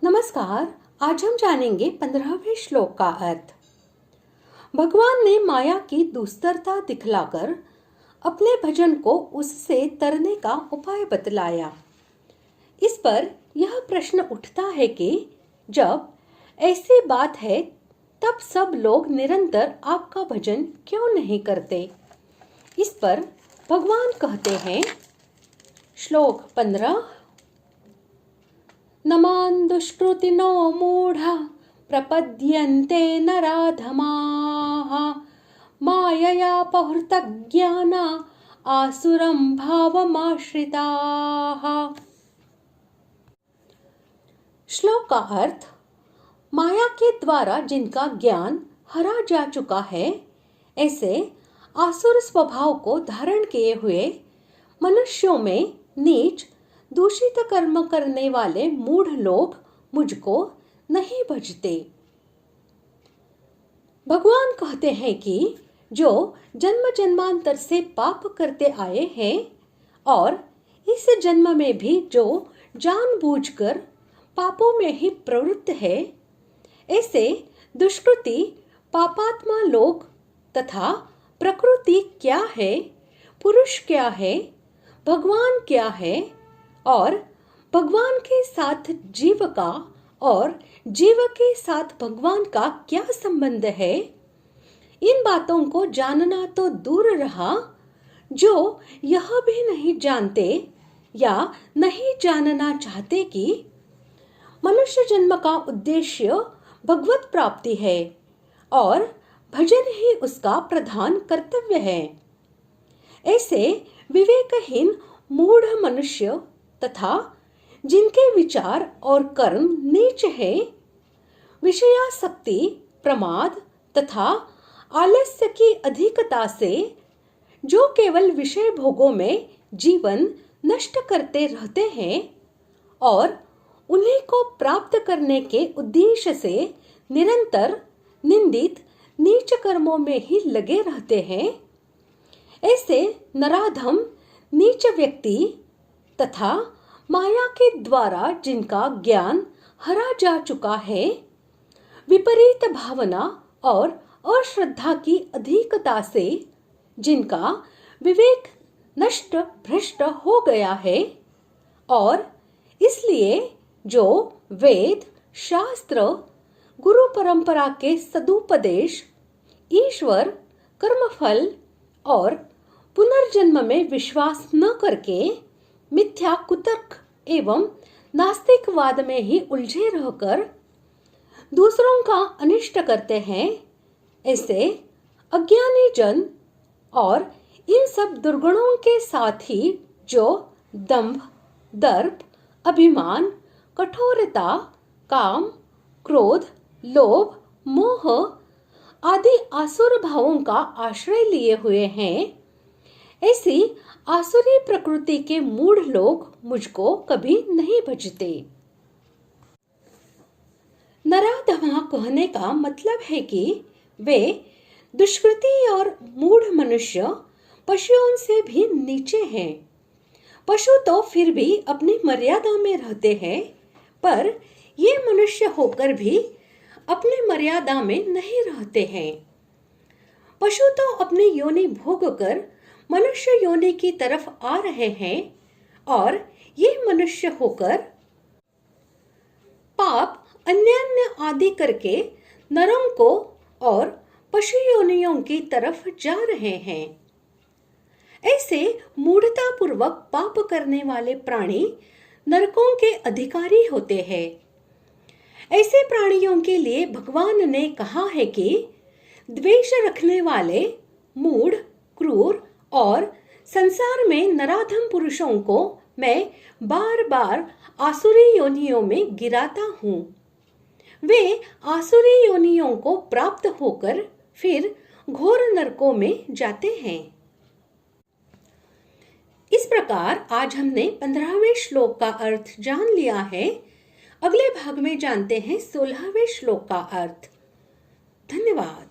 नमस्कार। आज हम जानेंगे 15वें श्लोक का अर्थ। भगवान ने माया की दुस्तरता दिखलाकर अपने भजन को उससे तरने का उपाय बतलाया। इस पर यह प्रश्न उठता है कि जब ऐसी बात है तब सब लोग निरंतर आपका भजन क्यों नहीं करते। इस पर भगवान कहते हैं, श्लोक 15, नमान् दुष्कृतिनो मूढ़ा प्रपद्यन्ते नराधमाः माययापहृतज्ञाना आसुरं भावमाश्रिताः। श्लोक का अर्थ, माया के द्वारा जिनका ज्ञान हरा जा चुका है, ऐसे आसुर स्वभाव को धारण किए हुए मनुष्यों में नीच दूषित कर्म करने वाले मूढ़ लोग मुझको नहीं भजते। भगवान कहते हैं कि जो जन्म जन्मांतर से पाप करते आए हैं और इस जन्म में भी जो जानबूझकर पापों में ही प्रवृत्त है, ऐसे दुष्कृति पापात्मा लोग तथा प्रकृति क्या है, पुरुष क्या है, भगवान क्या है और भगवान के साथ जीव का और जीव के साथ भगवान का क्या संबंध है, इन बातों को जानना तो दूर रहा, जो यह भी नहीं जानते या नहीं जानना चाहते कि मनुष्य जन्म का उद्देश्य भगवत प्राप्ति है और भजन ही उसका प्रधान कर्तव्य है। ऐसे विवेकहीन मूढ़ मनुष्य तथा जिनके विचार और कर्म नीच है, विषयासक्ति, प्रमाद तथा आलस्य की अधिकता से जो केवल विषय भोगों में जीवन नष्ट करते रहते हैं और उन्हीं को प्राप्त करने के उद्देश्य से निरंतर निंदित नीच कर्मों में ही लगे रहते हैं, ऐसे नराधम नीच व्यक्ति तथा माया के द्वारा जिनका ज्ञान हरा जा चुका है, विपरीत भावना और अश्रद्धा की अधिकता से जिनका विवेक नष्ट भ्रष्ट हो गया है और इसलिए जो वेद, शास्त्र, गुरु परंपरा के सदुपदेश, ईश्वर, कर्मफल और पुनर्जन्म में विश्वास न करके मिथ्या कुतर्क एवं नास्तिकवाद में ही उलझे रहकर दूसरों का अनिष्ट करते हैं, ऐसे अज्ञानी जन और इन सब दुर्गुणों के साथ ही जो दंभ, दर्प, अभिमान, कठोरता, काम, क्रोध, लोभ, मोह आदि आसुर भावों का आश्रय लिए हुए हैं, ऐसी आसुरी प्रकृति के मूढ़ लोग मुझको कभी नहीं भजते। नराधमा कहने का मतलब है कि वे दुष्कृति और मूढ़ मनुष्य पशुओं से भी नीचे हैं। पशु तो फिर भी अपनी मर्यादा में रहते हैं, पर ये मनुष्य होकर भी अपनी मर्यादा में नहीं रहते हैं। पशु तो अपनी योनि भोग कर मनुष्य योनि की तरफ आ रहे हैं और ये मनुष्य होकर पाप अन्यान्य आदि करके नरों को और पशु योनियों की तरफ जा रहे हैं। ऐसे मूढ़ता पूर्वक पाप करने वाले प्राणी नरकों के अधिकारी होते हैं। ऐसे प्राणियों के लिए भगवान ने कहा है कि द्वेष रखने वाले, मूढ़, क्रूर और संसार में नराधम पुरुषों को मैं बार बार आसुरी योनियों में गिराता हूँ। वे आसुरी योनियों को प्राप्त होकर फिर घोर नरकों में जाते हैं। इस प्रकार आज हमने 15वें श्लोक का अर्थ जान लिया है। अगले भाग में जानते हैं 16वें श्लोक का अर्थ। धन्यवाद।